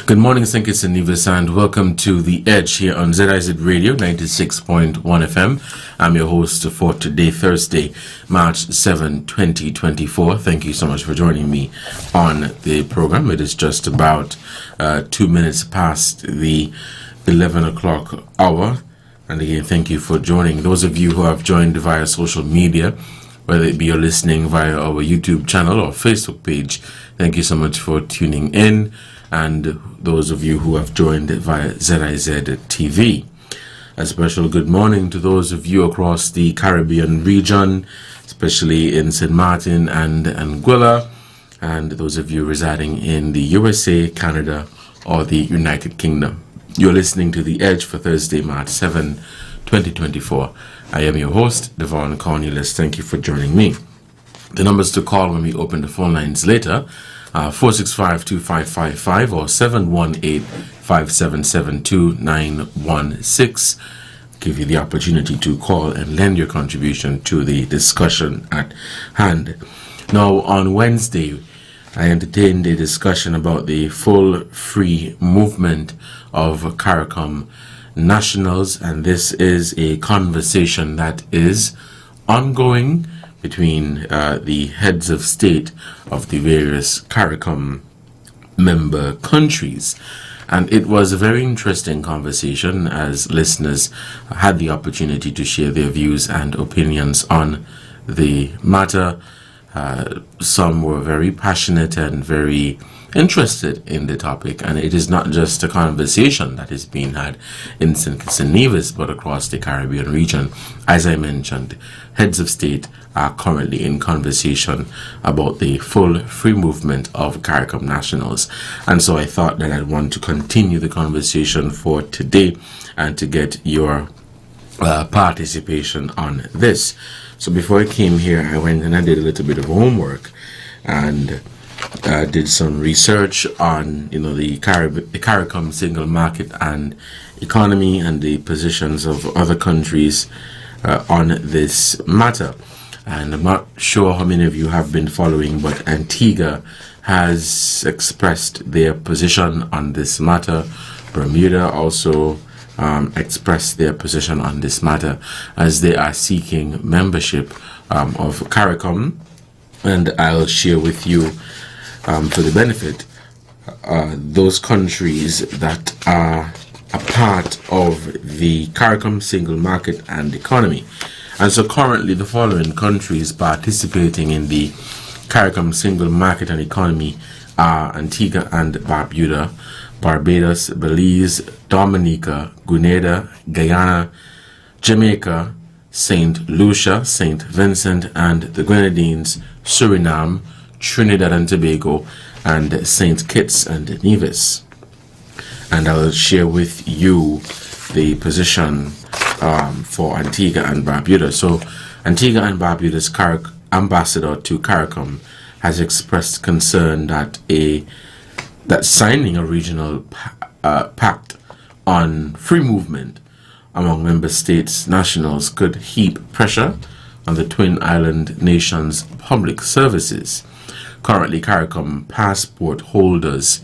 Good morning, St. Kitts and Nevis, and welcome to The Edge here on ZIZ Radio 96.1 FM. I'm your host for today, Thursday, March 7, 2024. Thank you so much for joining me on the program. It is just about 2 minutes past the 11 o'clock hour. And again, thank you for joining. Those of you who have joined via social media, whether it be you're listening via our YouTube channel or Facebook page, thank you so much for tuning in. And those of you who have joined via ZIZ TV. A special good morning to those of you across the Caribbean region, especially in St. Martin and Anguilla, and those of you residing in the USA, Canada, or the United Kingdom. You're listening to The Edge for Thursday, March 7, 2024. I am your host, Devonne Cornelius. Thank you for joining me. The numbers to call when we open the phone lines later: 465-2555 or 718-577-2916. Give you the opportunity to call and lend your contribution to the discussion at hand. Now, on Wednesday, I entertained a discussion about the full free movement of CARICOM nationals, and this is a conversation that is ongoing between the heads of state of the various CARICOM member countries. And it was a very interesting conversation as listeners had the opportunity to share their views and opinions on the matter. Some were very passionate and very interested in the topic, and it is not just a conversation that is being had in St. Kitts and Nevis, but across the Caribbean region. As I mentioned, heads of state are currently in conversation about the full free movement of CARICOM nationals, and so I thought that I'd want to continue the conversation for today and to get your participation on this. So before I came here, I went and I did a little bit of homework and did some research on, the CARICOM single market and economy and the positions of other countries on this matter. And I'm not sure how many of you have been following, but Antigua has expressed their position on this matter. Bermuda also expressed their position on this matter as they are seeking membership of CARICOM. And I'll share with you, for the benefit, those countries that are a part of the CARICOM single market and economy. And so currently the following countries participating in the CARICOM single market and economy are Antigua and Barbuda, Barbados, Belize, Dominica, Grenada, Guyana, Jamaica, St. Lucia, St. Vincent and the Grenadines, Suriname, Trinidad and Tobago, and St. Kitts and Nevis. And I will share with you the position for Antigua and Barbuda. So Antigua and Barbuda's ambassador to CARICOM has expressed concern that signing a regional pact on free movement among member states' nationals could heap pressure on the Twin Island nations' public services. Currently, CARICOM passport holders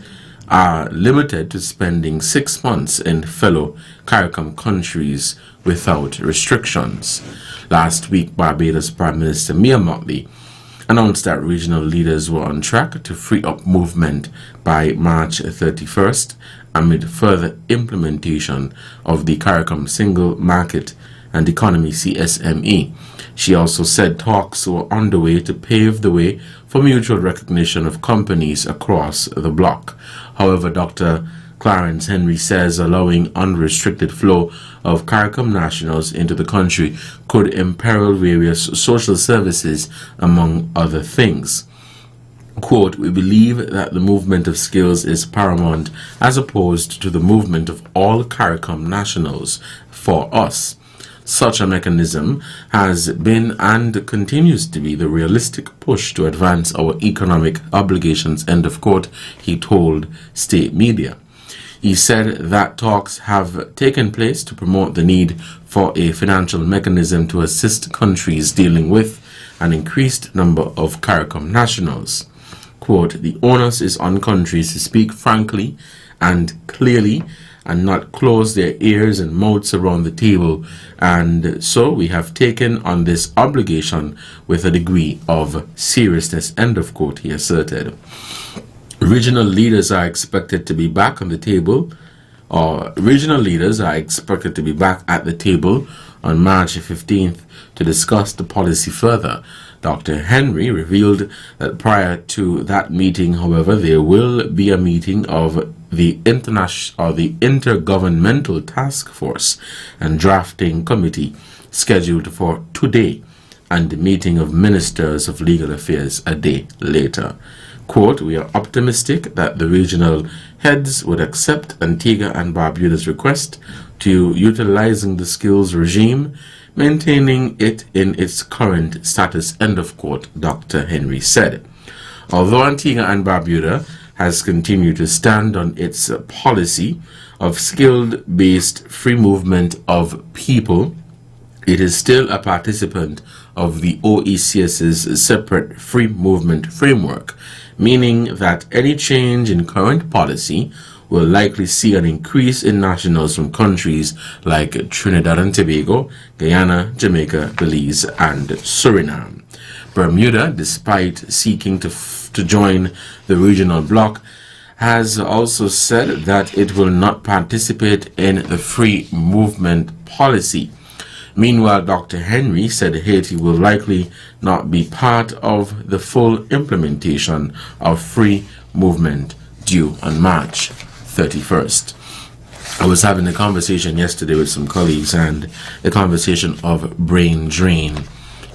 are limited to spending 6 months in fellow CARICOM countries without restrictions. Last week, Barbados Prime Minister Mia Mottley announced that regional leaders were on track to free up movement by March 31st amid further implementation of the CARICOM Single Market and Economy CSME. She also said talks were underway to pave the way for mutual recognition of companies across the bloc. However, Dr. Clarence Henry says allowing unrestricted flow of CARICOM nationals into the country could imperil various social services, among other things. Quote, "We believe that the movement of skills is paramount as opposed to the movement of all CARICOM nationals for us. Such a mechanism has been and continues to be the realistic push to advance our economic obligations," end of quote, he told state media. He said that talks have taken place to promote the need for a financial mechanism to assist countries dealing with an increased number of CARICOM nationals. Quote, "The onus is on countries to speak frankly and clearly, and not close their ears and mouths around the table. And so we have taken on this obligation with a degree of seriousness, end of quote, he asserted. Regional leaders are expected to be back on the table, or regional leaders are expected to be back at the table on March 15th to discuss the policy further. Dr. Henry revealed that prior to that meeting, however, there will be a meeting of the Intergovernmental Task Force and Drafting Committee scheduled for today, and the meeting of Ministers of Legal Affairs a day later. Quote, we are optimistic that the regional heads would accept Antigua and Barbuda's request to utilizing the skills regime, maintaining it in its current status, end of quote, Dr. Henry said. Although Antigua and Barbuda has continued to stand on its policy of skilled-based free movement of people, it is still a participant of the OECS's separate free movement framework, meaning that any change in current policy will likely see an increase in nationals from countries like Trinidad and Tobago, Guyana, Jamaica, Belize, and Suriname. Bermuda, despite seeking to join the regional bloc, has also said that it will not participate in the free movement policy. Meanwhile, Dr. Henry said Haiti will likely not be part of the full implementation of free movement due on March 31st. I was having a conversation yesterday with some colleagues, and the conversation of brain drain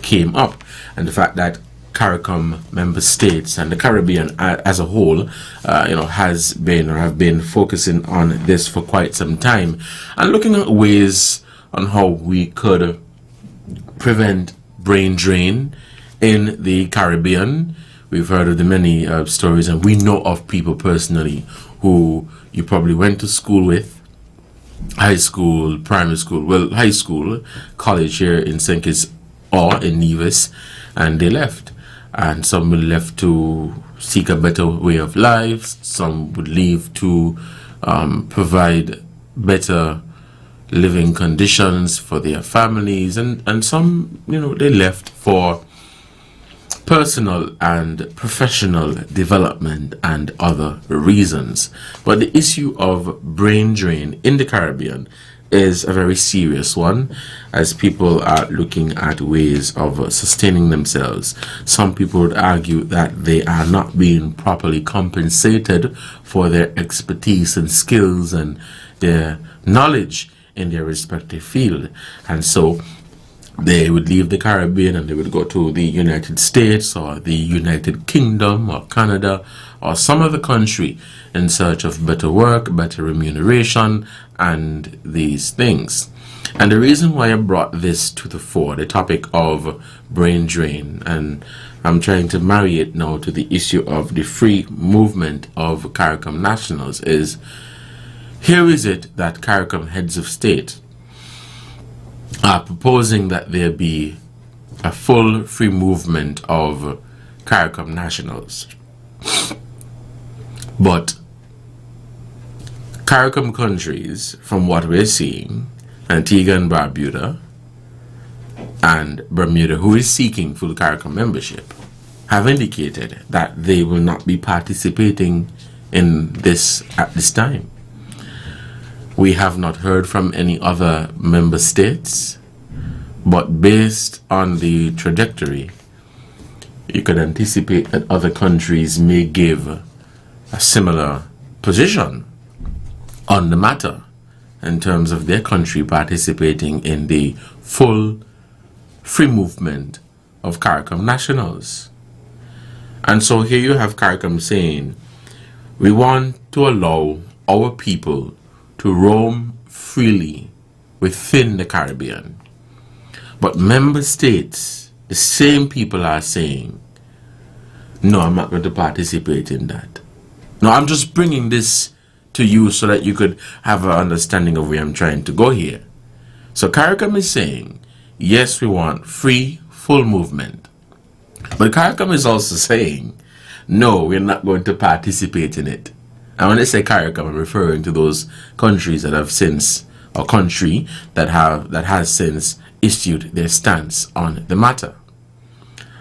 came up, and the fact that CARICOM member states and the Caribbean as a whole, has been or have been focusing on this for quite some time, and looking at ways on how we could prevent brain drain in the Caribbean. We've heard of the many stories, and we know of people personally who you probably went to school with, high school, primary school, well, high school, college here in St. Kitts or in Nevis, and they left. And some would left to seek a better way of life. Some would leave to provide better living conditions for their families, and some, they left for personal and professional development and other reasons. But the issue of brain drain in the Caribbean is a very serious one, as people are looking at ways of sustaining themselves. Some people would argue that they are not being properly compensated for their expertise and skills and their knowledge in their respective field, and so they would leave the Caribbean and they would go to the United States or the United Kingdom or Canada or some other country in search of better work, better remuneration, and these things. And the reason why I brought this to the fore, the topic of brain drain, and I'm trying to marry it now to the issue of the free movement of CARICOM nationals, is here is it that CARICOM heads of state are proposing that there be a full free movement of CARICOM nationals. But CARICOM countries, from what we're seeing, Antigua and Barbuda and Bermuda, who is seeking full CARICOM membership, have indicated that they will not be participating in this at this time. We have not heard from any other member states, but based on the trajectory, you could anticipate that other countries may give a similar position on the matter in terms of their country participating in the full free movement of CARICOM nationals. And so here you have CARICOM saying, we want to allow our people to roam freely within the Caribbean. But member states, the same people are saying, no, I'm not going to participate in that. No, I'm just bringing this to you so that you could have an understanding of where I'm trying to go here. So CARICOM is saying, yes, we want free, full movement. But CARICOM is also saying, no, we're not going to participate in it. And when I say CARICOM, I'm referring to those countries that have since, or country that has since issued their stance on the matter.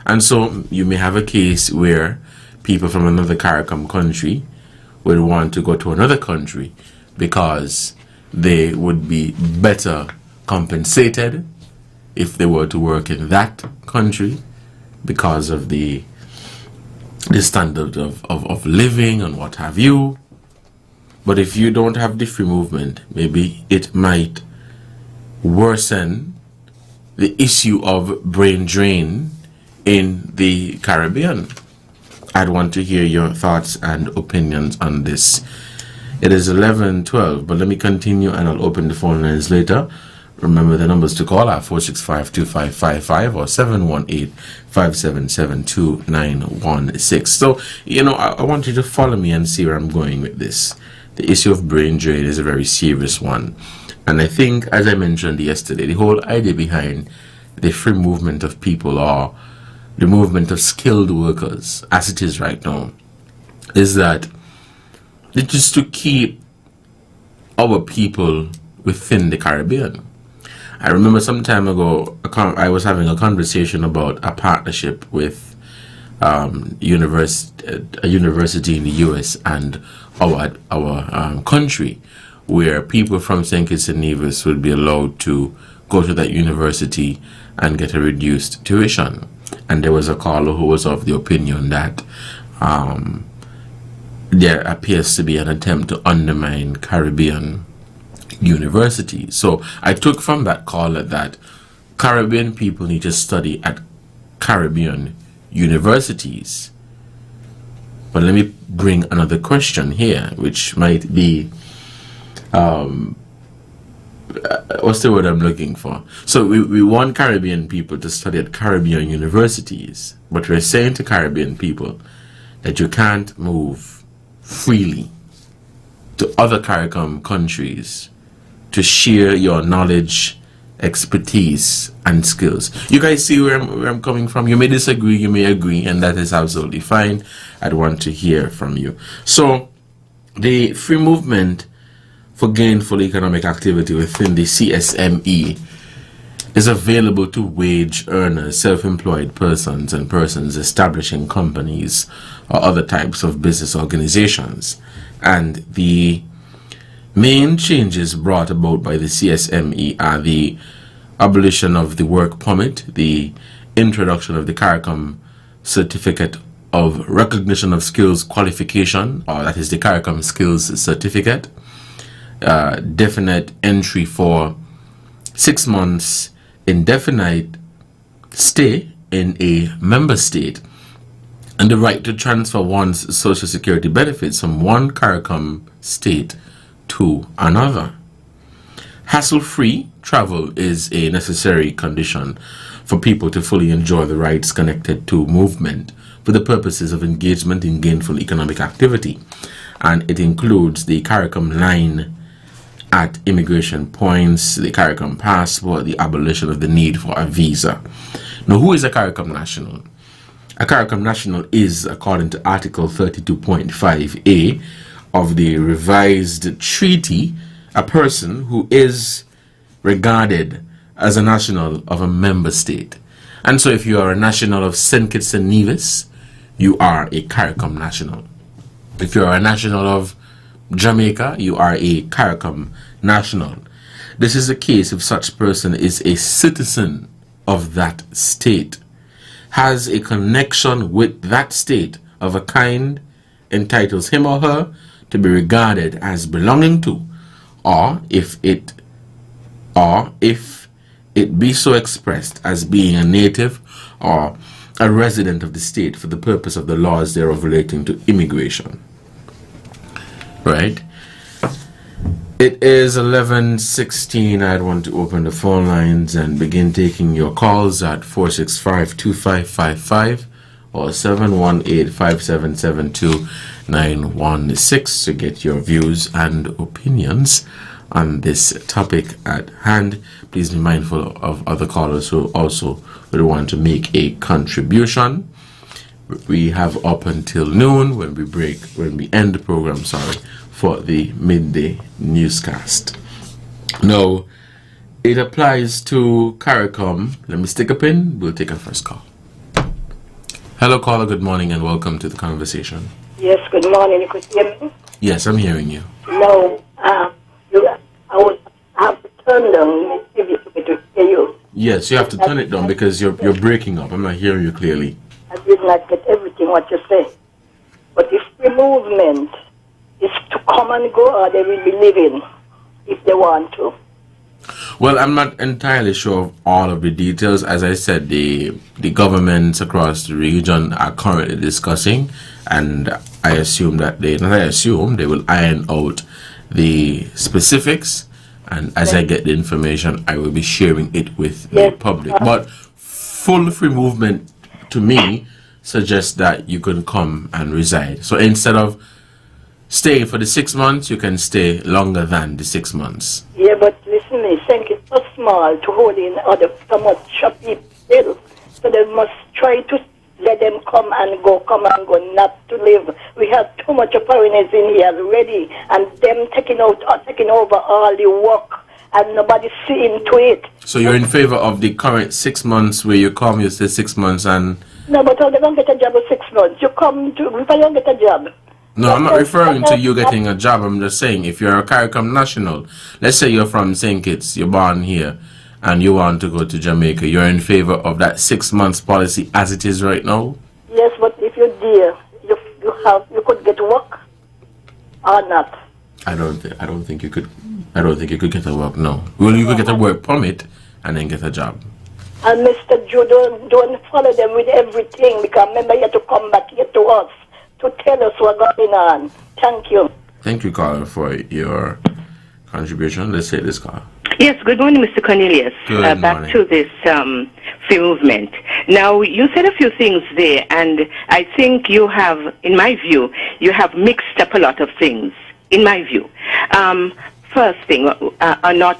And so you may have a case where people from another CARICOM country would want to go to another country because they would be better compensated if they were to work in that country because of the standard of living and what have you. But if you don't have the free movement, maybe it might worsen the issue of brain drain in the Caribbean. I'd want to hear your thoughts and opinions on this. It is 11:12, but let me continue and I'll open the phone lines later. Remember the numbers to call are 465-2555 or 718-577-2916. So, I want you to follow me and see where I'm going with this. The issue of brain drain is a very serious one. And I think, as I mentioned yesterday, the whole idea behind the free movement of people, or the movement of skilled workers, as it is right now, is that it's just to keep our people within the Caribbean. I remember some time ago, I was having a conversation about a partnership with a university in the U.S. and our country, where people from St. Kitts and Nevis would be allowed to go to that university and get a reduced tuition. And there was a caller who was of the opinion that there appears to be an attempt to undermine Caribbean universities. So I took from that caller that Caribbean people need to study at Caribbean universities. But let me bring another question here, which might be what's the word I'm looking for? So we want Caribbean people to study at Caribbean universities, but we're saying to Caribbean people that you can't move freely to other CARICOM countries to share your knowledge, expertise, and skills. You guys see where I'm coming from? You may disagree, you may agree, and that is absolutely fine. I'd want to hear from you. So the free movement for gainful economic activity within the CSME is available to wage earners, self-employed persons, and persons establishing companies or other types of business organizations. And the main changes brought about by the CSME are the abolition of the work permit, the introduction of the CARICOM certificate of recognition of skills qualification, or that is the CARICOM skills certificate, definite entry for 6 months, indefinite stay in a member state, and the right to transfer one's social security benefits from one CARICOM state to another. Hassle-free travel is a necessary condition for people to fully enjoy the rights connected to movement for the purposes of engagement in gainful economic activity, and it includes the CARICOM line at immigration points, the CARICOM passport, the abolition of the need for a visa. Now, who is a CARICOM national? A CARICOM national is, according to Article 32.5a of the revised treaty, a person who is regarded as a national of a member state. And so if you are a national of St. Kitts and Nevis, you are a CARICOM national. If you are a national of Jamaica, you are a CARICOM national. This is the case if such person is a citizen of that state, has a connection with that state of a kind, entitles him or her to be regarded as belonging to, or if it be so expressed as being a native or a resident of the state for the purpose of the laws thereof relating to immigration. Right? It is 11:16. I'd want to open the phone lines and begin taking your calls at 465-2555 or 718-577-2916 to get your views and opinions on this topic at hand. Please be mindful of other callers who also would want to make a contribution. We have up until noon when we end the program, for the midday newscast. Now, it applies to CARICOM. Let me stick a pin. We'll take our first call. Hello, caller. Good morning and welcome to the conversation. Yes, good morning. You could hear me? Yes, I'm hearing you. No, I have to turn down the TV to hear you. Yes, you have to turn it down because you're breaking up. I'm not hearing you clearly. I did not get everything what you say. But if the movement is to come and go, or they will be living if they want to. Well, I'm not entirely sure of all of the details. As I said, the governments across the region are currently discussing, and I assume that they will iron out the specifics, and as I get the information, I will be sharing it with the public. But full free movement, to me, suggests that you can come and reside. So instead of staying for the 6 months, you can stay longer than the 6 months. Yeah, but listen, I think it's so small to hold in so much people still. So they must try to let them come and go, not to live. We have too much foreigners in here already, and them taking over all the work, and nobody seeing to it. So you're in favor of the current 6 months where you come, you stay 6 months and... No, but they don't get a job for 6 months. You come to, if I don't get a job. No, I'm not referring to you getting a job. I'm just saying, if you're a CARICOM national, let's say you're from St. Kitts, you're born here, and you want to go to Jamaica, you're in favor of that 6 months policy as it is right now? Yes, but if you're there, you could get work or not. I don't think you could get a work. No. Well, you could get a work permit and then get a job. And Mr. Joe, don't follow them with everything, because remember you have to come back here to us to tell us what's going on. Thank you. Thank you, caller, for your contribution. Let's take this call. Yes, good morning, Mr. Cornelius. Back to this free movement. Now, you said a few things there, and I think you have, in my view, you have mixed up a lot of things, in my view. First thing, are not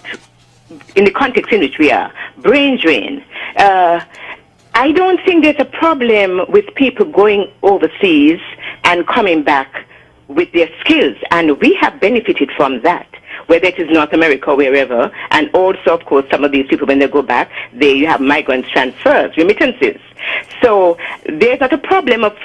in the context in which we are, brain drain. I don't think there's a problem with people going overseas and coming back with their skills, and we have benefited from that, whether it is North America or wherever, and also, of course, some of these people, when they go back, you have migrants transfers, remittances. So there's not a problem of,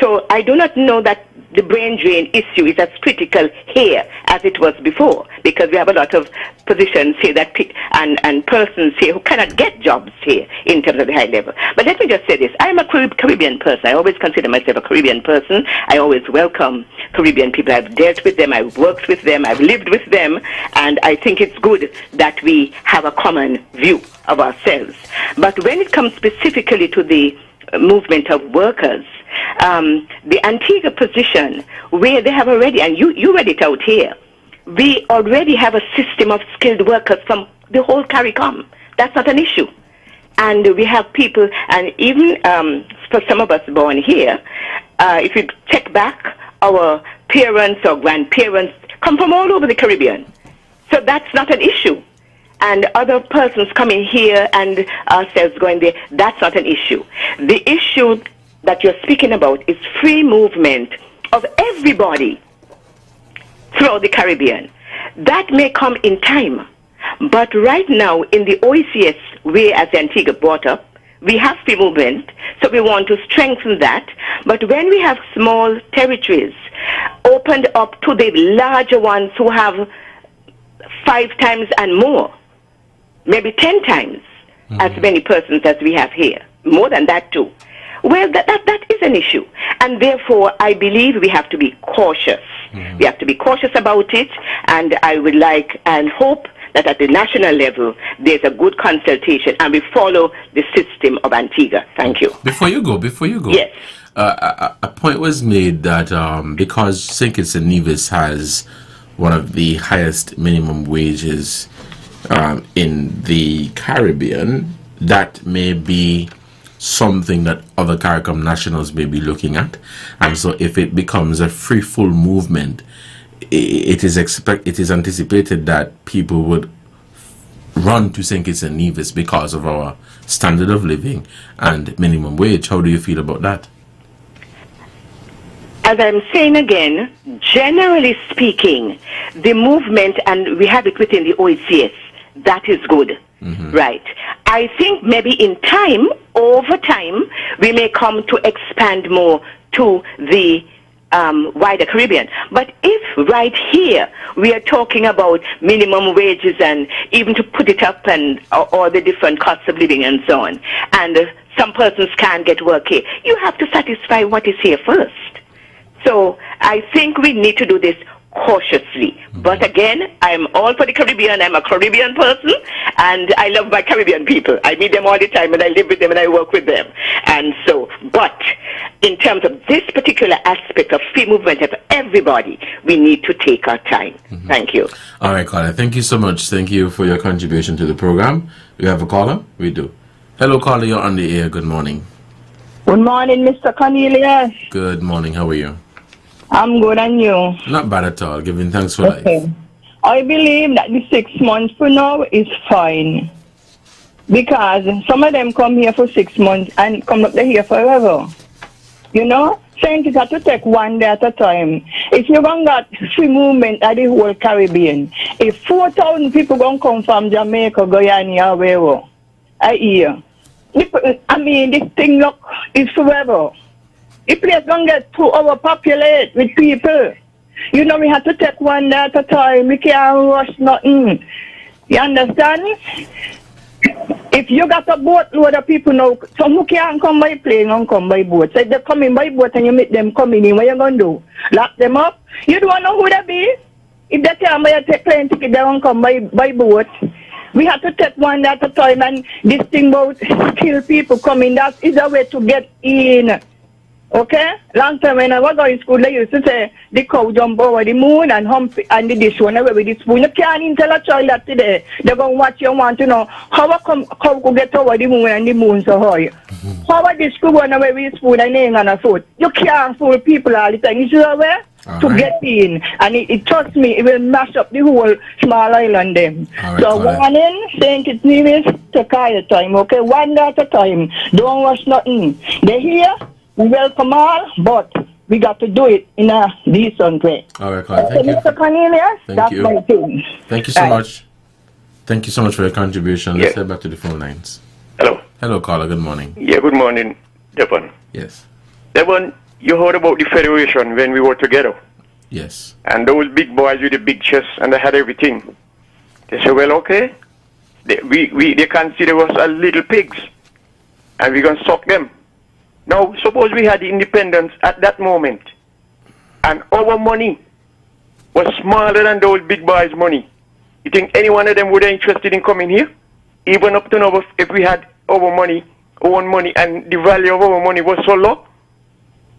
so I do not know that the brain drain issue is as critical here as it was before, because we have a lot of positions here that and persons here who cannot get jobs here in terms of the high level. But let me just say this. I'm a Caribbean person. I always consider myself a Caribbean person. I always welcome Caribbean people. I've dealt with them. I've worked with them. I've lived with them. And I think it's good that we have a common view of ourselves. But when it comes specifically to the movement of workers, the Antigua position, where they have already, and you read it out here, we already have a system of skilled workers from the whole CARICOM. That's not an issue. And we have people, and even for some of us born here, if you check back, our parents or grandparents come from all over the Caribbean. So that's not an issue. And other persons coming here and ourselves going there, that's not an issue. The issue that you're speaking about is free movement of everybody throughout the Caribbean. That may come in time. But right now, in the OECS way, as Antigua brought up, we have free movement, so we want to strengthen that. But when we have small territories opened up to the larger ones who have 5 times and more, maybe 10 times as many persons as we have here, more than that too. Well, that is an issue. And therefore, I believe we have to be cautious. We have to be cautious about it, and I would like and hope that at the national level, there's a good consultation and we follow the system of Antigua. Thank you. Before you go. Yes. A point was made that because St. Kitts and Nevis has one of the highest minimum wages in the Caribbean, that may be something that other CARICOM nationals may be looking at. And so if it becomes a free full movement, it is anticipated that people would run to St. Kitts and Nevis because of our standard of living and minimum wage. How do you feel about that? as I'm saying again, generally speaking, the movement, and we have it within the OECS, that is good. Right. I think maybe in time, over time, we may come to expand more to the wider Caribbean. But if right here we are talking about minimum wages and even to put it up and or the different costs of living and so on, and some persons can't get work here, you have to satisfy what is here first. So I think we need to do this cautiously. But again, I'm all for the Caribbean. I'm a Caribbean person, and I love my Caribbean people. I meet them all the time, and I live with them, and I work with them. And so, but in terms of this particular aspect of free movement of everybody, we need to take our time. Thank you. All right, caller. Thank you so much. Thank you for your contribution to the program. We have a caller? We do. Hello, caller. You're on the air. Good morning. Good morning, Mr. Cornelius. Good morning. How are you? I'm good, and you? Not bad at all. Giving thanks for life. I believe that the 6 months for now is fine. Because some of them come here for 6 months and come up here forever. You know? Saying it has to take one day at a time. If you're going to get free movement at the whole Caribbean, if 4,000 people going to come from Jamaica, Guyana, wherever, a year, I mean, this thing look is forever. The place don't get too overpopulated with people. You know, we have to take one day at a time. We can't rush nothing. You understand? If you got a boatload of people now, some who can't come by plane and come by boat. So if they come in by boat and you meet them coming in, what you going to do? Lock them up? You don't know who they be? If they can't buy a plane ticket, they won't come by boat. We have to take one day at a time, and this thing about kill people coming, that is a way to get in. Okay? Long time when I was going to school, they used to say the cow jump over the moon and hump and the dish one away with the spoon. You can't even tell a child that today. They're going to watch you want to know how a cow could get over the moon and the moon so high. How a dish could run away with the spoon and hang on a foot. You can't fool people all the time. You should aware to get in. And it trust me, it will mash up the whole small island then. So warning, saying it's needed, take your time, okay? One day at a time. Don't rush nothing. They're here. We welcome all, but we got to do it in a decent way. All right, Colin. Thank you. Mr. Cornelius, that's my thing. Thank you so much. Thank you so much for your contribution. Let's head back to the phone lines. Hello. Hello, caller. Good morning. Yeah, good morning, Devonne. Yes. Devonne, you heard about the Federation when we were together. Yes. And those big boys with the big chests, and they had everything. They said, well, okay. They consider us as little pigs, and we're going to suck them. Now, suppose we had independence at that moment, and our money was smaller than those big boys' money. You think any one of them would be interested in coming here? Even up to now, if we had our money, own money, and the value of our money was so low,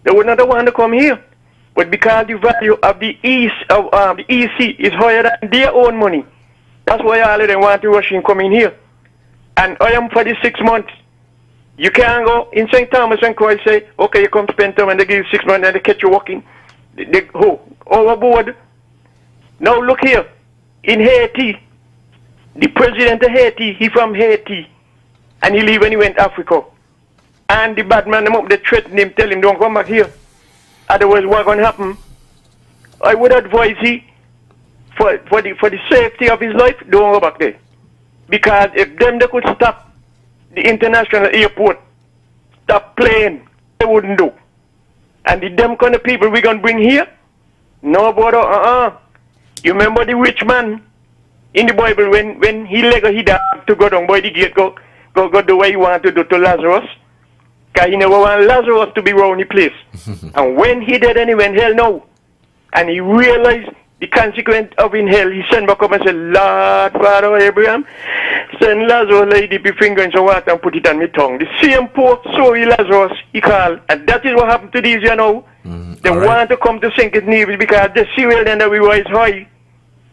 they would not want to come here. But because the value of the EC is higher than their own money, that's why all of them want to rush in coming here. And I am for the 6 months. You can't go in St. Thomas and Croix say, okay, you come spend time and they give you 6 months and they catch you walking. They go overboard. Now look here. In Haiti, the president of Haiti, he from Haiti. And he leave when he went to Africa. And the bad man, they threaten him, tell him, don't come back here. Otherwise, what's going to happen? I would advise he, for the safety of his life, don't go back there. Because if they could stop the international airport, stop playing, they wouldn't do. And the them kind of people we're going to bring here? No, brother, You remember the rich man in the Bible when he let he died to go down by the gate, go the way he wanted to do to Lazarus? Because he never wanted Lazarus to be around the place. And when he did and he went hell no. And he realized the consequence of in hell, he sent back up and said, Lord, Father Abraham, send Lazarus lay dip your finger in some water and put it on my tongue. The same poor sorry Lazarus he called. And that is what happened to these, you know. They want to come to St. Kitts because they see well then that we rise high.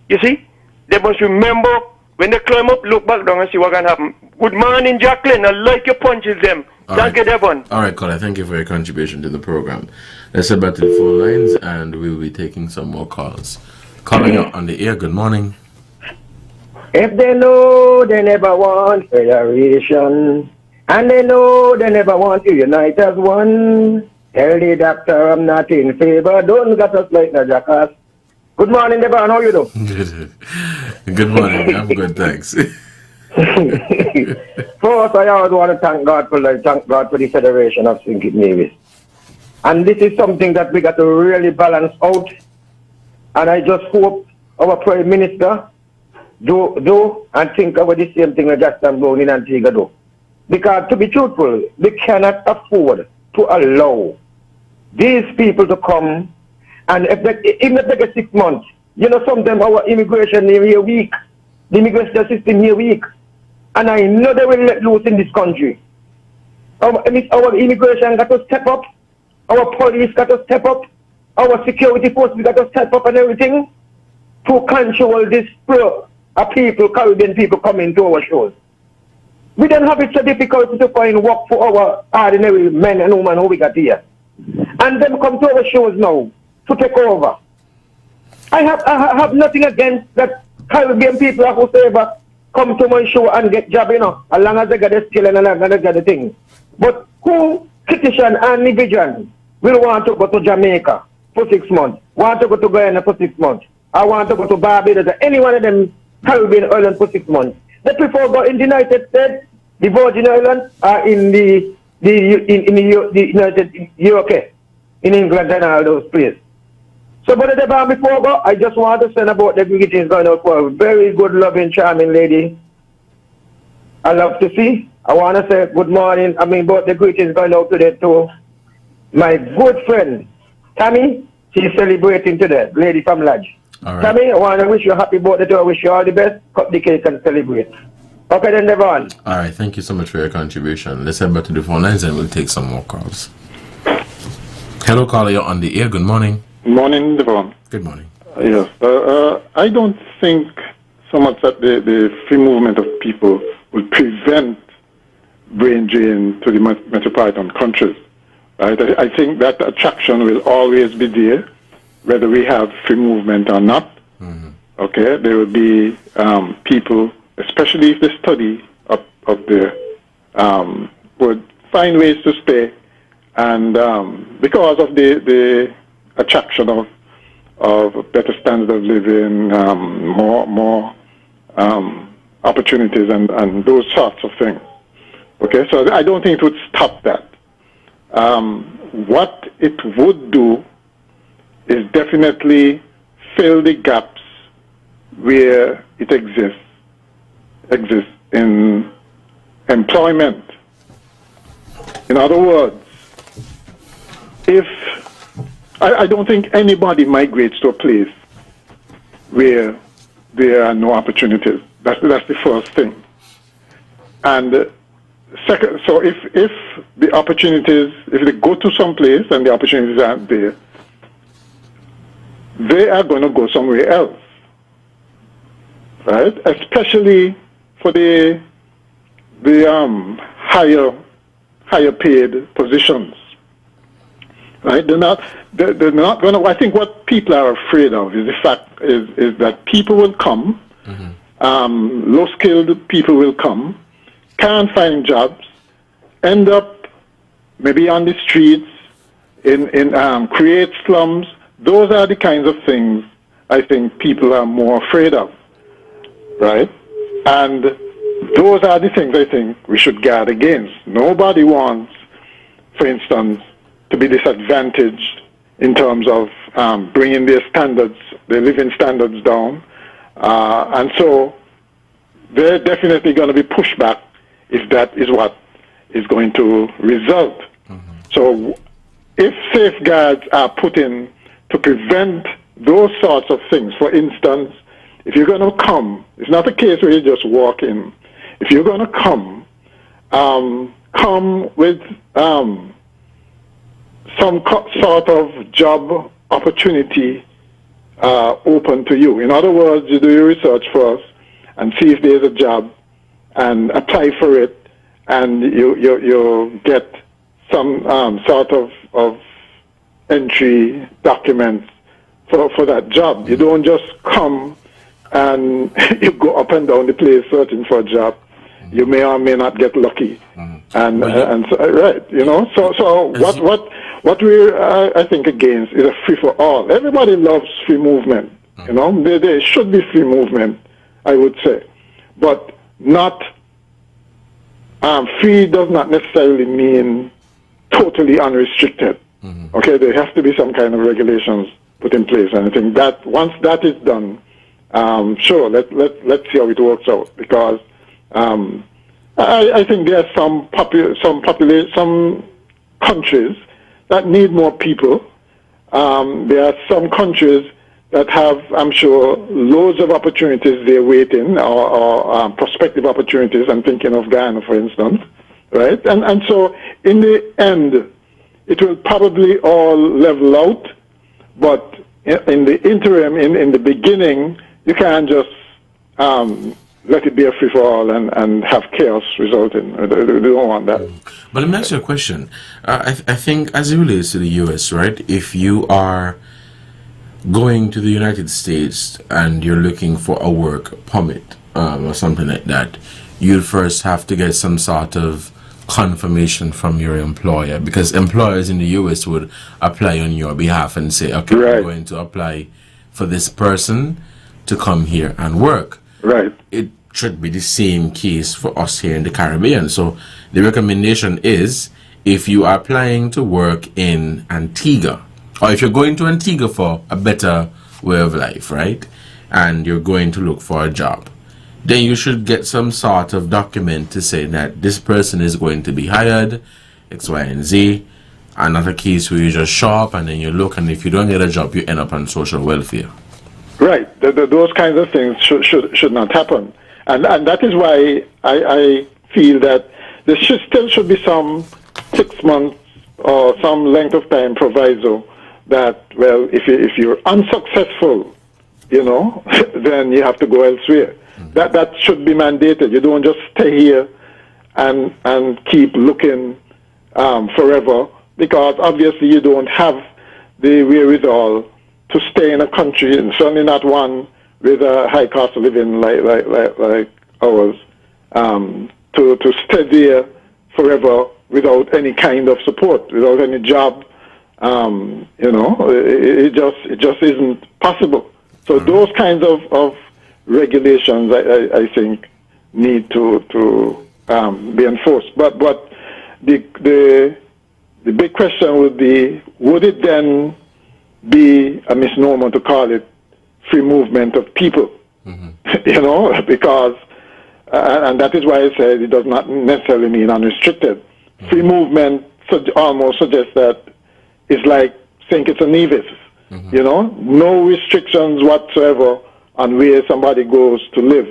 You see? They must remember when they climb up, look back down and see what can happen. Good morning, Jacqueline. I like your punches them. Thank you, Devon. All right, Colin. Thank you for your contribution to the program. Let's head back to the phone lines and we'll be taking some more calls. Calling out on the air. Good morning. If they know they never want federation, and they know they never want to unite as one, Tell the doctor I'm not in favor. Don't get us like the jackass. Good morning, Devonne. How you doing? Good morning. I'm good, thanks. First, I always want to thank God for the Federation of St. Kitts Navies. And this is something that we got to really balance out. And I just hope our Prime Minister do and think about the same thing that Justin Brown in Antigua do. Because to be truthful, we cannot afford to allow these people to come, and even if they get 6 months, you know, sometimes our immigration here weak, the immigration system here weak, and I know they will let loose in this country. Our immigration got to step up, our police got to step up, our security forces got to step up and everything to control this flow of people, Caribbean people coming to our shores. We don't have it so difficult to find work for our ordinary men and women who we got here. And them come to our shores now to take over. I have nothing against that Caribbean people or whoever come to my show and get job, you know, as long as they got the skill and they got the thing. But who, Kittishan and Nibijan, will want to go to Jamaica for 6 months, want to go to Guyana for 6 months, I want to go to Barbados, any one of them Caribbean islands for 6 months. They prefer go in the United States, the Virgin Islands, or in the United UK, in England and all those places. So, but before go, I just want to send about the greetings going out for a very good, loving, charming lady. I love to see. I want to say good morning. But the greetings going out today to my good friend, Tammy. She's celebrating today, lady from Lodge. All right. Tammy, I want to wish you a happy birthday too. I wish you all the best. Cut the cake and celebrate. Okay then, Devonne. All right, thank you so much for your contribution. Let's head back to the phone lines and we'll take some more calls. Hello, caller, you're on the air. Good morning. Good morning, Devonne. Good morning. Yes, I don't think so much that the free movement of people will prevent brain drain to the metropolitan countries. Right? I think that attraction will always be there, whether we have free movement or not. Mm-hmm. Okay, there will be people, especially if they study up there, would find ways to stay, and because of the attraction of better standard of living, more opportunities, and those sorts of things. Okay, so I don't think it would stop that. What it would do is definitely fill the gaps where it exists in employment. In other words, if I don't think anybody migrates to a place where there are no opportunities. That's the first thing. And second, so if the opportunities, if they go to some place and the opportunities aren't there, they are going to go somewhere else, right? Especially for the higher paid positions, right? They're not going to. I think what people are afraid of is the fact is that people will come, mm-hmm. Low skilled people will come, can't find jobs, end up maybe on the streets, in create slums. Those are the kinds of things I think people are more afraid of, right? And those are the things I think we should guard against. Nobody wants, for instance, to be disadvantaged in terms of bringing their standards, their living standards down. And so they're definitely going to be pushed back if that is what is going to result. Mm-hmm. So if safeguards are put in to prevent those sorts of things, for instance, if you're going to come, it's not a case where you just walk in. If you're going to come with some sort of job opportunity open to you. In other words, you do your research first and see if there's a job and apply for it, and you get some sort of entry documents for that job. You don't just come and you go up and down the place searching for a job. Mm-hmm. You may or may not get lucky. Mm-hmm. And so, right, you know. So What we're, I think, against is a free-for-all. Everybody loves free movement. You know, there should be free movement, I would say. But not, free does not necessarily mean totally unrestricted. Okay, there has to be some kind of regulations put in place. And I think that once that is done, sure, let's see how it works out. Because I think there are some countries that need more people. There are some countries that have, I'm sure, loads of opportunities they're waiting, or prospective opportunities. I'm thinking of Ghana, for instance, right? And so in the end, it will probably all level out, but in the interim, in the beginning, you can't just let it be a free-for-all and have chaos resulting. We don't want that. But let me ask you a question. I think as it relates to the U.S., right, if you are going to the United States and you're looking for a work permit or something like that, you'll first have to get some sort of confirmation from your employer, because employers in the U.S. would apply on your behalf and say, okay, right, I'm going to apply for this person to come here and work. Right. It should be the same case for us here in the Caribbean. So the recommendation is, if you are applying to work in Antigua, or if you're going to Antigua for a better way of life, right, and you're going to look for a job, then you should get some sort of document to say that this person is going to be hired, X, Y, and Z. Another case where you just show up and then you look, and if you don't get a job, you end up on social welfare. Right. Those kinds of things should not happen. And that is why I feel that there still should be some 6 months or some length of time proviso that, well, if you're unsuccessful, you know, then you have to go elsewhere. That should be mandated. You don't just stay here and keep looking forever, because obviously you don't have the wherewithal to stay in a country, and certainly not one with a high cost of living like ours, to stay there forever without any kind of support, without any job. You know, it just isn't possible. So those kinds of regulations, I think, need to be enforced. But the big question would be, would it then be a misnomer to call it free movement of people? You know, because, and that is why I said it does not necessarily mean unrestricted. Free movement almost suggests that it's like saying it's a nevis. You know, no restrictions whatsoever on where somebody goes to live,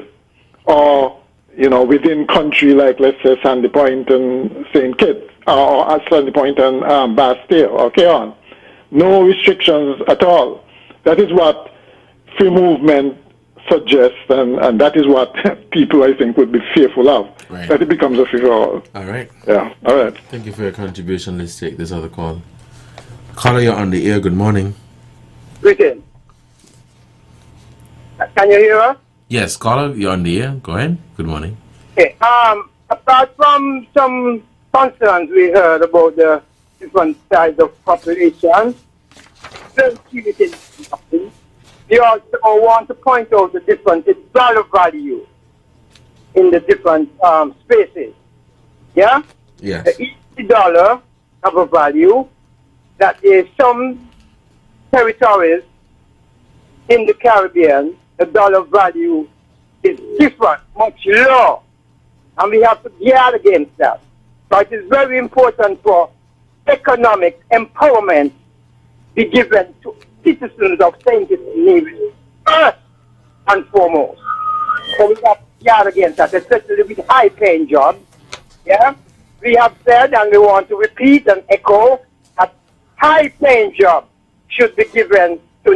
or, you know, within country, like, let's say, Sandy Point and St. Kitts, or Sandy Point and Bastille, or Keon. No restrictions at all. That is what free movement suggests, and that is what people, I think, would be fearful of, right, that it becomes a free-for-all. All right. Yeah, all right. Thank you for your contribution. Let's take this other call. Caller, you're on the air. Good morning. Greetings. Can you hear us? Yes, caller, you're on the air. Go ahead. Good morning. Okay. Apart from some concerns we heard about the different size of population, we also want to point out the difference in dollar value in the different spaces. Yeah? Yes. Each dollar have a value that is some territories in the Caribbean, the dollar value is different, much lower, and we have to guard against that. So it is very important for economic empowerment be given to citizens of St. Kitts and Nevis first and foremost. So we have to guard against that, especially with high-paying jobs. Yeah, we have said, and we want to repeat and echo, that high-paying jobs should be given to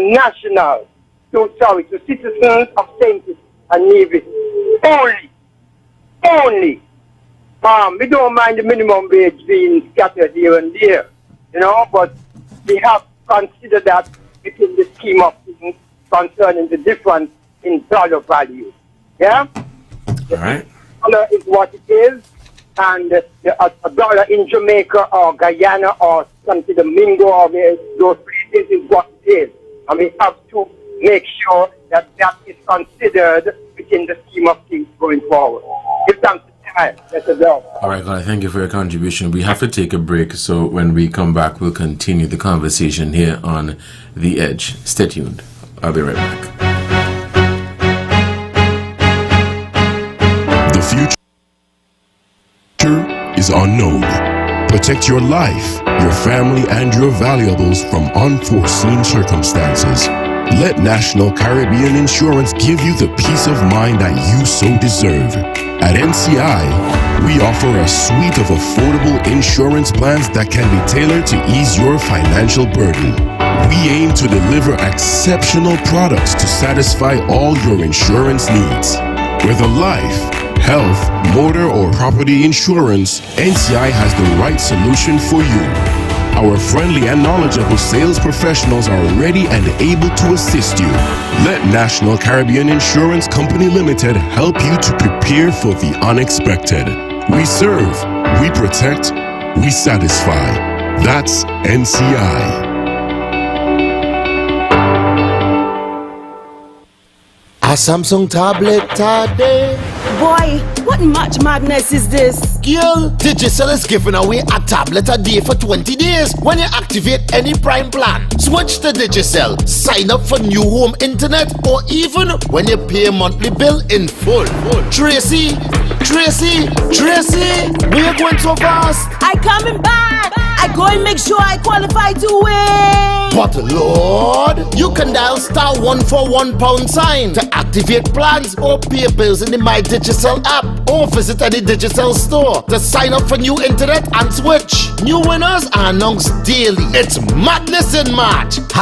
to citizens of St. Kitts and Nevis only. We don't mind the minimum wage being scattered here and there, you know, but we have to consider that within the scheme of things concerning the difference in dollar value. Yeah? All right. Dollar is what it is, and a dollar in Jamaica or Guyana or Santo Domingo or those places is what it is. And we have to make sure that that is considered within the scheme of things going forward. Give them time. That's a job. All right, God, thank you for your contribution. We have to take a break, so when we come back, we'll continue the conversation here on The Edge. Stay tuned. I'll be right back. The future is unknown. Protect your life, your family, and your valuables from unforeseen circumstances. Let National Caribbean Insurance give you the peace of mind that you so deserve. At NCI, we offer a suite of affordable insurance plans that can be tailored to ease your financial burden. We aim to deliver exceptional products to satisfy all your insurance needs. Whether life, health, motor, or property insurance, NCI has the right solution for you. Our friendly and knowledgeable sales professionals are ready and able to assist you. Let National Caribbean Insurance Company Limited help you to prepare for the unexpected. We serve, we protect, we satisfy. That's NCI. A Samsung tablet today. Boy, what much madness is this? Girl, Digicel is giving away a tablet a day for 20 days when you activate any Prime plan. Switch to Digicel, sign up for new home internet, or even when you pay a monthly bill in full. Tracy, where you going so fast? I coming back. I go and make sure I qualify to win. But Lord, you can dial *141 sign to activate plans or pay bills in the My Digicel app, or visit any Digicel store to sign up for new internet and switch. New winners are announced daily. It's madness in March. 20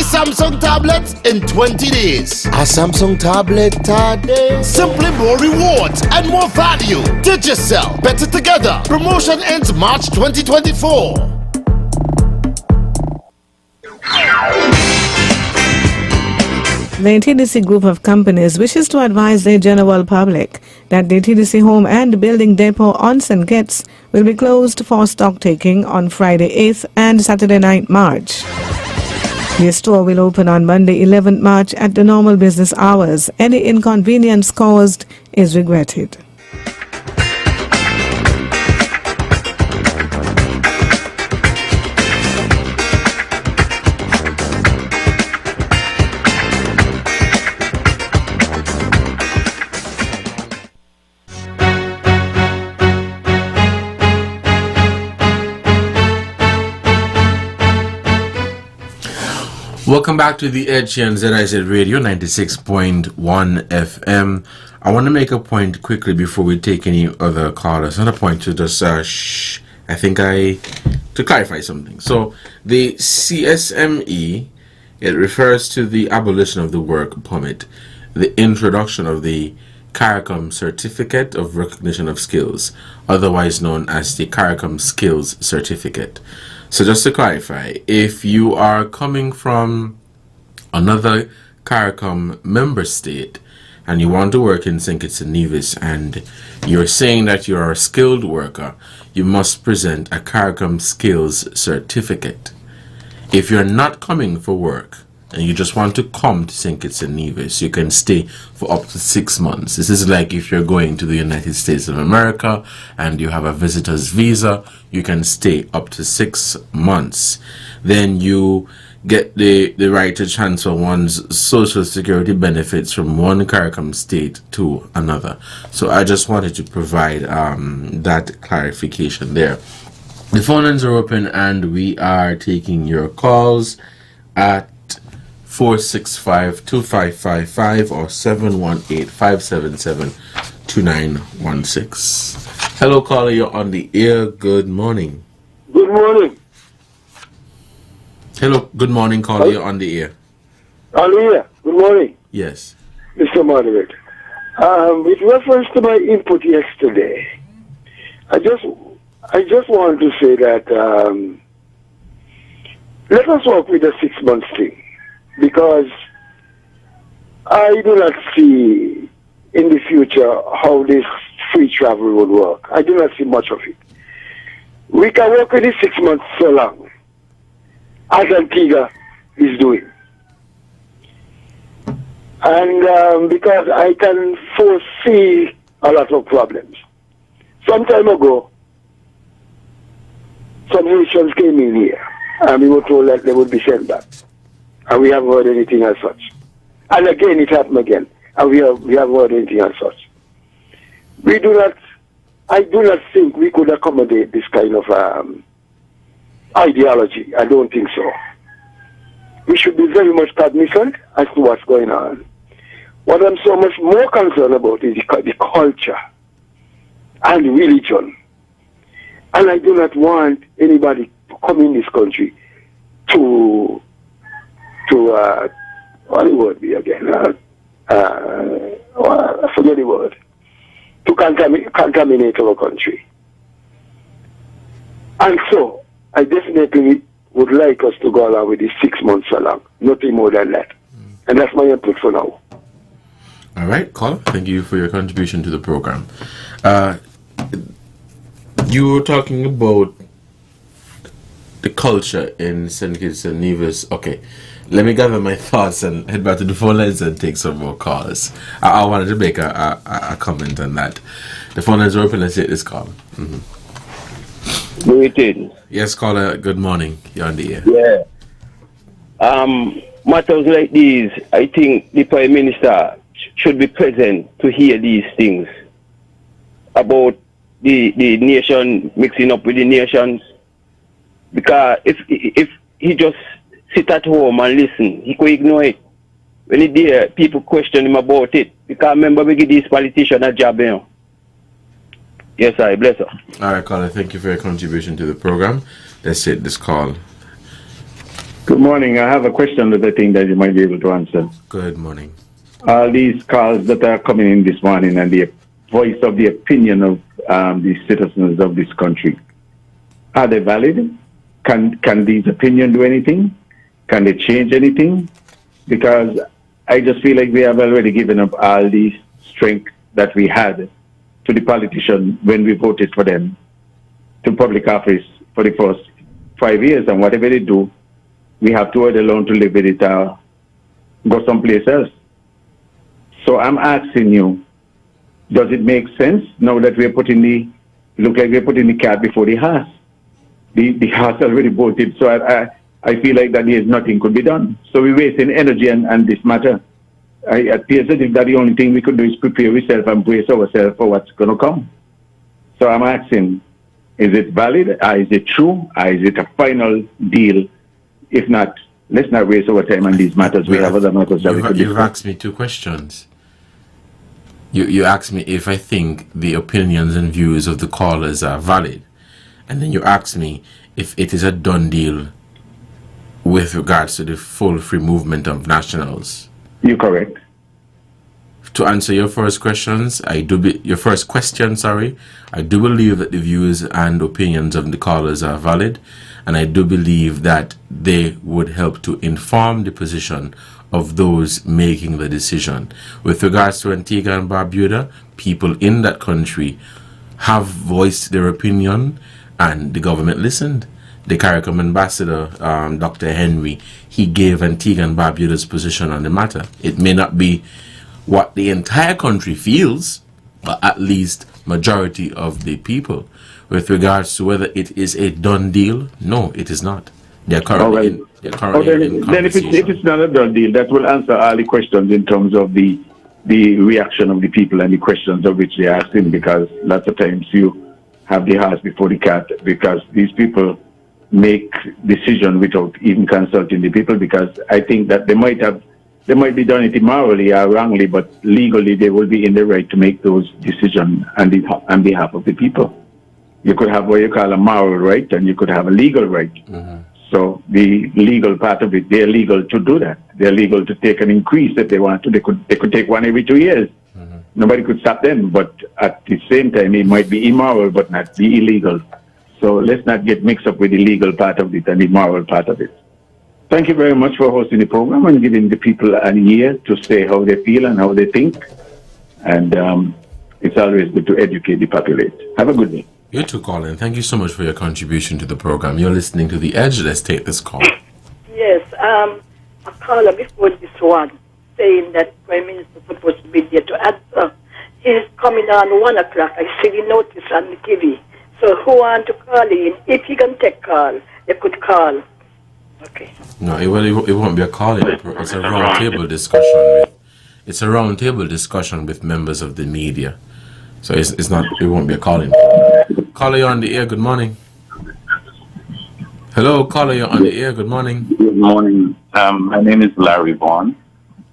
Samsung tablets in 20 days. A Samsung tablet today. Simply more rewards and more value. Digicel, better together. Promotion ends March 2024. The TDC group of companies wishes to advise the general public that the TDC Home and Building Depot on St. Kitts will be closed for stock taking on Friday 8th and Saturday 9th March. The store will open on Monday 11th March at the normal business hours. Any inconvenience caused is regretted. Welcome back to The Edge here on ZIZ Radio 96.1 FM. I want to make a point quickly before we take any other callers. Not a point to just to clarify something. So the CSME, it refers to the abolition of the work permit, the introduction of the CARICOM Certificate of Recognition of Skills, otherwise known as the CARICOM Skills Certificate. So just to clarify, if you are coming from another CARICOM member state and you want to work in St. Kitts and Nevis and you're saying that you're a skilled worker, you must present a CARICOM Skills Certificate. If you're not coming for work and you just want to come to St. Kitts and Nevis, you can stay for up to 6 months. This is like if you're going to the United States of America and you have a visitor's visa, you can stay up to 6 months. Then you get the right to transfer one's social security benefits from one CARICOM state to another. So I just wanted to provide that clarification there. The phone lines are open and we are taking your calls at 465-2555 or 718-577-2916. Hello, caller, you're on the air. Good morning. Good morning. Hello, good morning, caller, you're on the air. On the air. Good morning. Yes. Mr. Moderator. With reference to my input yesterday, I just wanted to say that let us work with the 6 months thing, because I do not see in the future how this free travel would work. I do not see much of it. We can work with it 6 months so long, as Antigua is doing. And because I can foresee a lot of problems. Some time ago, some Haitians came in here, and we were told that they would be sent back. And we haven't heard anything as such. And again, it happened again, and we haven't heard anything as such. I do not think we could accommodate this kind of ideology. I don't think so. We should be very much cognizant as to what's going on. What I'm so much more concerned about is the culture and religion. And I do not want anybody to come in this country to what the word be again? I forget the word. To contaminate our country. And so, I definitely would like us to go along with this 6 months along. Nothing more than that. And that's my input for now. All right, caller. Thank you for your contribution to the program. You were talking about the culture in St. Kitts and Nevis. Okay, let me gather my thoughts and head back to the phone lines and take some more calls. I wanted to make a comment on that. The phone lines are open. Let's take this call. Greetings. Yes, caller. Good morning. You're on the air. Yeah. Matters like these, I think the Prime Minister should be present to hear these things about the nation mixing up with the nations. Because if he just sit at home and listen, he could ignore it. When he hear people question him about it, because remember we give these politicians a job, you know. Yes, I bless her. All right, caller. Thank you for your contribution to the program. Let's take this call. Good morning. I have a question that I think that you might be able to answer. Good morning. All these calls that are coming in this morning and the voice of the opinion of the citizens of this country, are they valid? Can these opinions do anything? Can they change anything? Because I just feel like we have already given up all the strength that we had to the politicians when we voted for them to public office for the first 5 years, and whatever they do, we have to order alone to live with it or go someplace else. So I'm asking you, does it make sense now that we're putting look like we're putting the cat before the horse? The horse already voted, so I feel like that there's nothing could be done. So we're wasting energy and this matter. It appears as if that the only thing we could do is prepare ourselves and brace ourselves for what's going to come. So I'm asking, is it valid? Is it true? Is it a final deal? If not, let's not waste our time on these matters. We have other matters that we could discuss. You've asked me two questions. You asked me if I think the opinions and views of the callers are valid. And then you asked me if it is a done deal with regards to the full free movement of nationals. You're correct. To answer your first question, I do believe that the views and opinions of the callers are valid, and I do believe that they would help to inform the position of those making the decision. With regards to Antigua and Barbuda, people in that country have voiced their opinion, and the government listened. The CARICOM ambassador, Dr. Henry, he gave Antigua and Barbuda's position on the matter. It may not be what the entire country feels, but at least majority of the people. With regards to whether it is a done deal, no, it is not. They're currently in conversation. Then if it's not a done deal, that will answer all the questions in terms of the reaction of the people and the questions of which they are asking, because lots of times you have the horse before the cat, because these people make decisions without even consulting the people, because I think that they might be done it immorally or wrongly, but legally they will be in the right to make those decisions on behalf of the people. You could have what you call a moral right, and you could have a legal right. Mm-hmm. So the legal part of it, they're legal to do that. They're legal to take an increase if they want to. They could take one every 2 years. Mm-hmm. Nobody could stop them, but at the same time, it might be immoral, but not be illegal. So let's not get mixed up with the legal part of it and the moral part of it. Thank you very much for hosting the program and giving the people an ear to say how they feel and how they think. And it's always good to educate the populace. Have a good day. You too, Colin. Thank you so much for your contribution to the program. You're listening to The Edge. Let's take this call. Yes, a caller before this one saying that Prime Minister is supposed to be there to answer. He's coming on 1 o'clock. I see the notice on the TV. So who want to call in? If he can take call, they could call. Okay. No, it won't be a call. It's a round-table discussion. It's a round-table discussion with members of the media. So it's not. It won't be a call-in. Caller, you're on the air. Good morning. Hello, caller, you're on the air. Good morning. Good morning. My name is Larry Vaughn.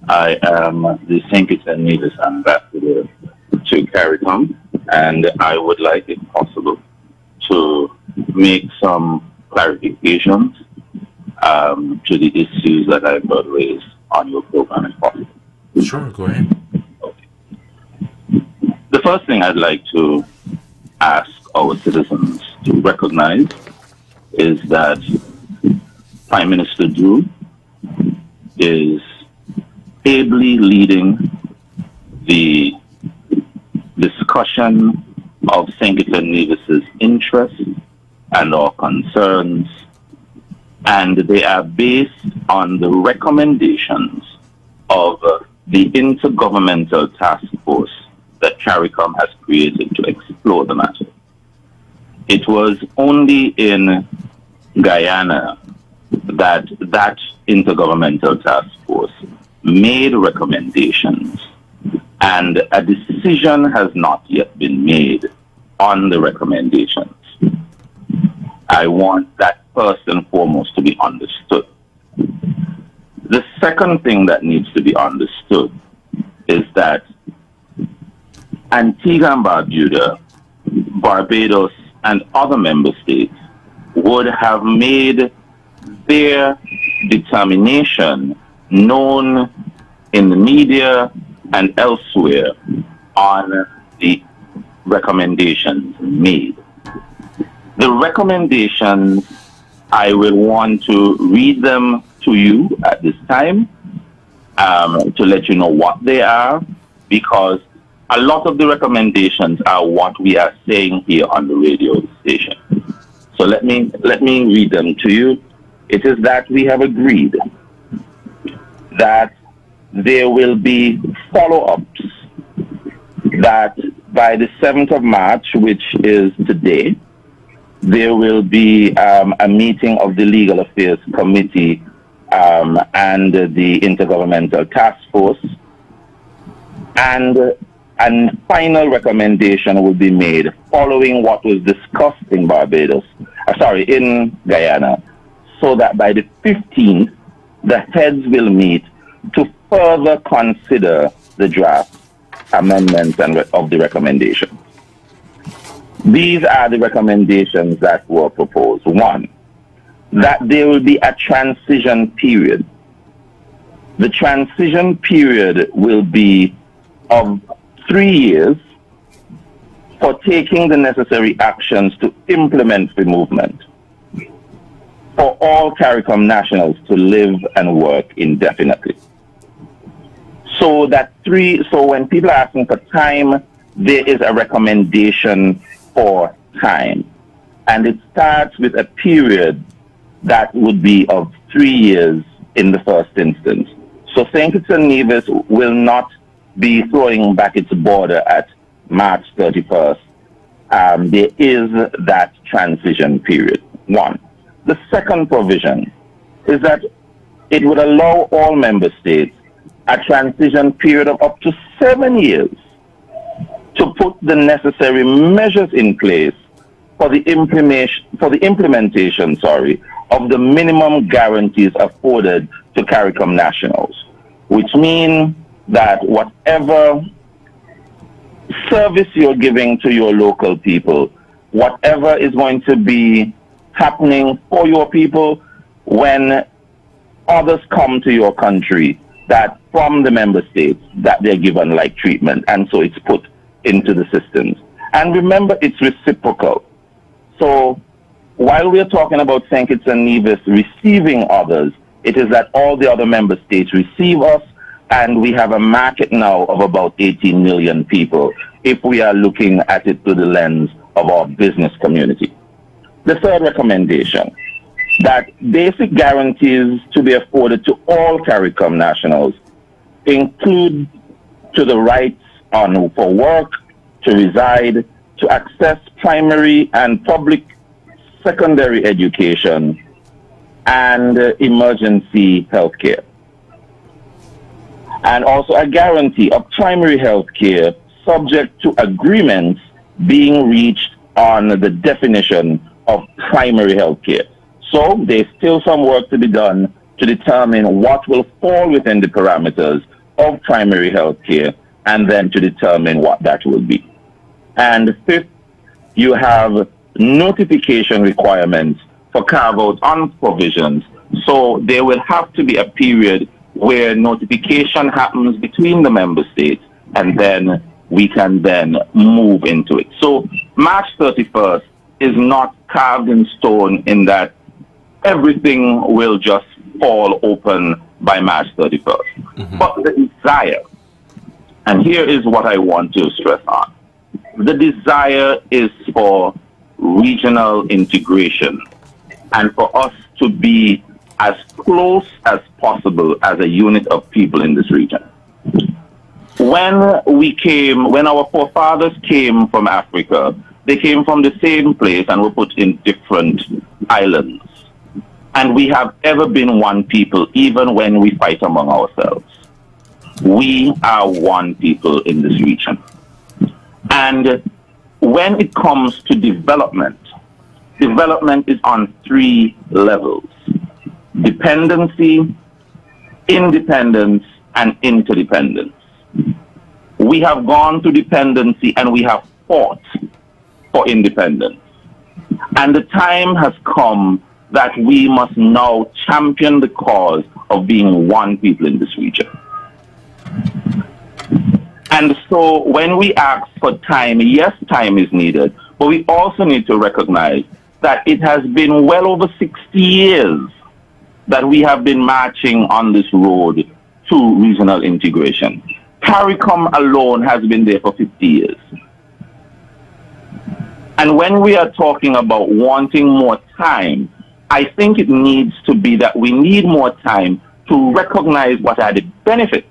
I am the St. Kitts and Nevis ambassador to CARICOM, and I would like, if possible, to make some clarifications to the issues that I've got raised on your program, if possible. Sure, go ahead. Okay. The first thing I'd like to ask our citizens to recognize is that Prime Minister Drew is ably leading the discussion of St. Kitts and Nevis's interests and our concerns, and they are based on the recommendations of the Intergovernmental Task Force that CARICOM has created to explore the matter. It was only in Guyana that Intergovernmental Task Force made recommendations, and a decision has not yet been made on the recommendations. I want that first and foremost to be understood. The second thing that needs to be understood is that Antigua and Barbuda, Barbados, and other member states would have made their determination known in the media and elsewhere on the recommendations made. The recommendations, I will want to read them to you at this time to let you know what they are, because a lot of the recommendations are what we are saying here on the radio station. So let me read them to you. It is that we have agreed that there will be follow-ups, that by the 7th of March, which is today, there will be a meeting of the Legal Affairs Committee and the Intergovernmental Task Force, and a final recommendation will be made following what was discussed in in Guyana, so that by the 15th, the heads will meet to further consider the draft amendments of the recommendations. These are the recommendations that were proposed. One, that there will be a transition period. The transition period will be of 3 years for taking the necessary actions to implement the movement for all CARICOM nationals to live and work indefinitely. So when people are asking for time, there is a recommendation for time. And it starts with a period that would be of 3 years in the first instance. So St. Kitts and Nevis will not be throwing back its border at March 31st. There is that transition period. One. The second provision is that it would allow all member states a transition period of up to 7 years to put the necessary measures in place for the implementation of the minimum guarantees afforded to CARICOM nationals, which mean that whatever service you're giving to your local people, whatever is going to be happening for your people when others come to your country, that from the member states, that they're given like treatment, and so it's put into the systems. And remember, it's reciprocal. So while we're talking about St. Kitts and Nevis receiving others, it is that all the other member states receive us, and we have a market now of about 18 million people if we are looking at it through the lens of our business community. The third recommendation, that basic guarantees to be afforded to all CARICOM nationals include to the rights for work, to reside, to access primary and public secondary education, and emergency health care. And also a guarantee of primary health care subject to agreements being reached on the definition of primary health care. So there's still some work to be done to determine what will fall within the parameters of primary health care, and then to determine what that will be. And fifth, you have notification requirements for carve-out on provisions. So there will have to be a period where notification happens between the member states, and then we can then move into it. So March 31st is not carved in stone in that everything will just fall open by March 31st. Mm-hmm. But the desire, and here is what I want to stress on, the desire is for regional integration and for us to be as close as possible as a unit of people in this region. When our forefathers came from Africa, they came from the same place and were put in different islands. And we have ever been one people, even when we fight among ourselves. We are one people in this region. And when it comes to development, development is on 3 levels: dependency, independence, and interdependence. We have gone to dependency and we have fought for independence. And the time has come that we must now champion the cause of being one people in this region. And so when we ask for time, yes, time is needed, but we also need to recognize that it has been well over 60 years that we have been marching on this road to regional integration. CARICOM alone has been there for 50 years. And when we are talking about wanting more time, I think it needs to be that we need more time to recognize what are the benefits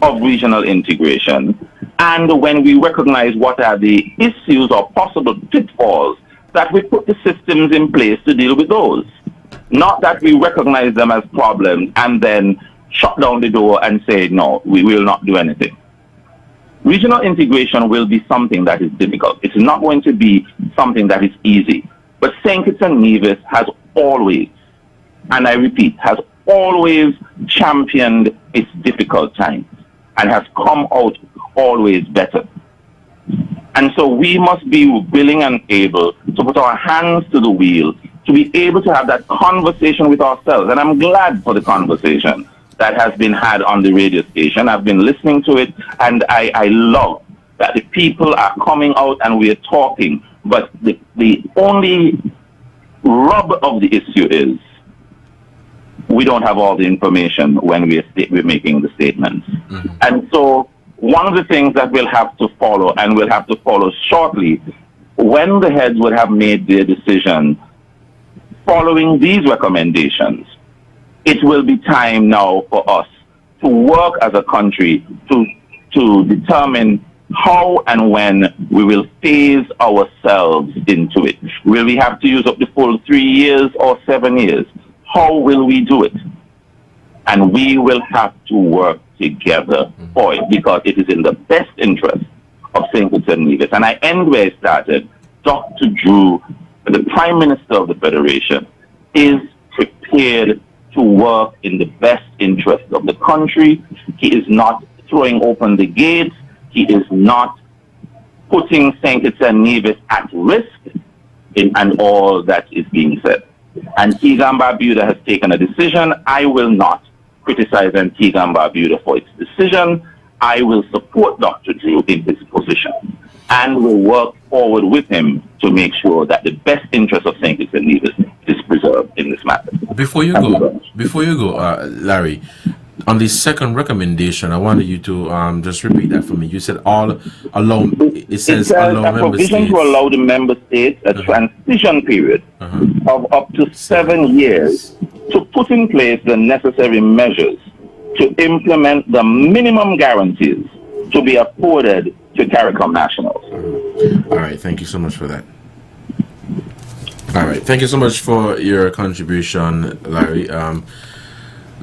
of regional integration, and when we recognize what are the issues or possible pitfalls, that we put the systems in place to deal with those. Not that we recognize them as problems and then shut down the door and say, no, we will not do anything. Regional integration will be something that is difficult. It's not going to be something that is easy. But St. Kitts and Nevis has always, and I repeat, has always championed its difficult times and has come out always better. And so we must be willing and able to put our hands to the wheel to be able to have that conversation with ourselves. And I'm glad for the conversation that has been had on the radio station. I've been listening to it, and I love that the people are coming out and we are talking. But the only rub of the issue is we don't have all the information when we're making the statements. Mm-hmm. And so one of the things that we'll have to follow, and we'll have to follow shortly, when the heads would have made their decision following these recommendations, it will be time now for us to work as a country to determine how and when we will phase ourselves into it. Will we have to use up the full 3 years or 7 years? How will we do it? And we will have to work together for it, because it is in the best interest of St. Kitts and Nevis. And I end where I started. Dr. Drew, the Prime Minister of the Federation, is prepared to work in the best interest of the country. He is not throwing open the gates. He is not putting St. Kitts and Nevis at risk and all that is being said. Antigua and Barbuda has taken a decision. I will not criticize Antigua and Barbuda for its decision. I will support Dr. Drew in his position and will work forward with him to make sure that the best interest of St. Kitts and Nevis is preserved in this matter. Before you go, Larry, on the second recommendation, I wanted you to just repeat that for me. You said allow. It says allow a provision to allow the member states a transition period of up to 7 years to put in place the necessary measures to implement the minimum guarantees to be afforded to CARICOM nationals. All right, thank you so much for that. All right, thank you so much for your contribution, Larry.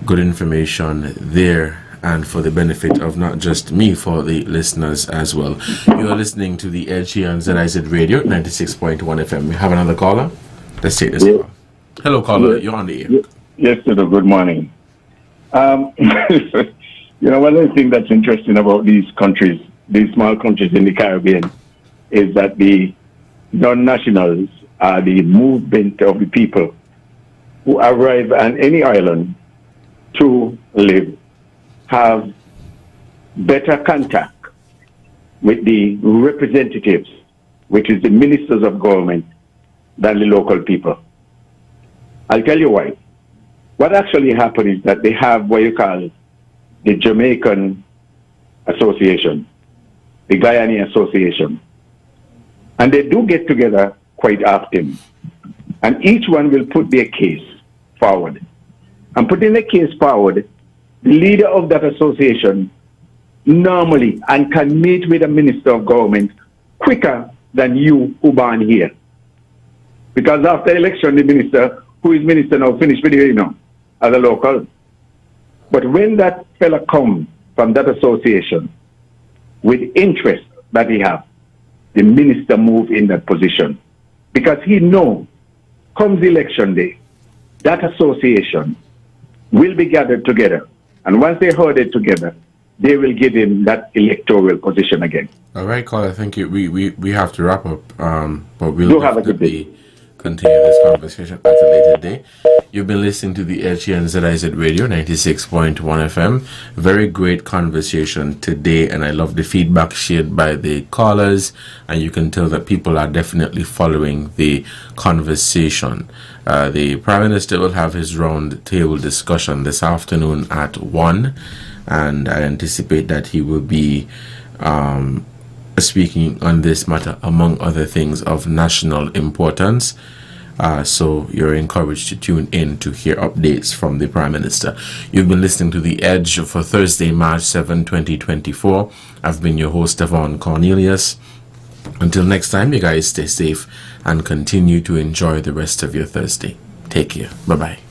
Good information there, and for the benefit of not just me, for the listeners as well. You are listening to the Edge here on ZIZ Radio, 96.1 FM. We have another caller. Let's take this call. Hello, caller. You're on the air. Yes, sir. Good morning. One of the things that's interesting about these countries, these small countries in the Caribbean, is that the non-nationals are the movement of the people who arrive on any island to live, have better contact with the representatives, which is the ministers of government, than the local people. I'll tell you why. What actually happened is that they have what you call the Jamaican Association, the Guyanese Association, and they do get together quite often, and each one will put their case forward. And putting the case forward, the leader of that association normally and can meet with a minister of government quicker than you who born here. Because after election, the minister, who is minister now, finished with you, as a local. But when that fella comes from that association with interest that he have, the minister move in that position. Because he know, comes election day, that association will be gathered together. And once they hold it together, they will give him that electoral position again. All right, caller, thank you. We have to wrap up, but we'll have a good day. Continue this conversation at a later day. You've been listening to the Edge here on ZIZ Radio 96.1 FM. Very great conversation today, and I love the feedback shared by the callers, and you can tell that people are definitely following the conversation. The Prime Minister will have his round table discussion this afternoon at 1, and I anticipate that he will be speaking on this matter, among other things of national importance. So you're encouraged to tune in to hear updates from the Prime Minister. You've been listening to The Edge for Thursday, March 7, 2024. I've been your host, Devonne Cornelius. Until next time, you guys stay safe and continue to enjoy the rest of your Thursday. Take care. Bye-bye.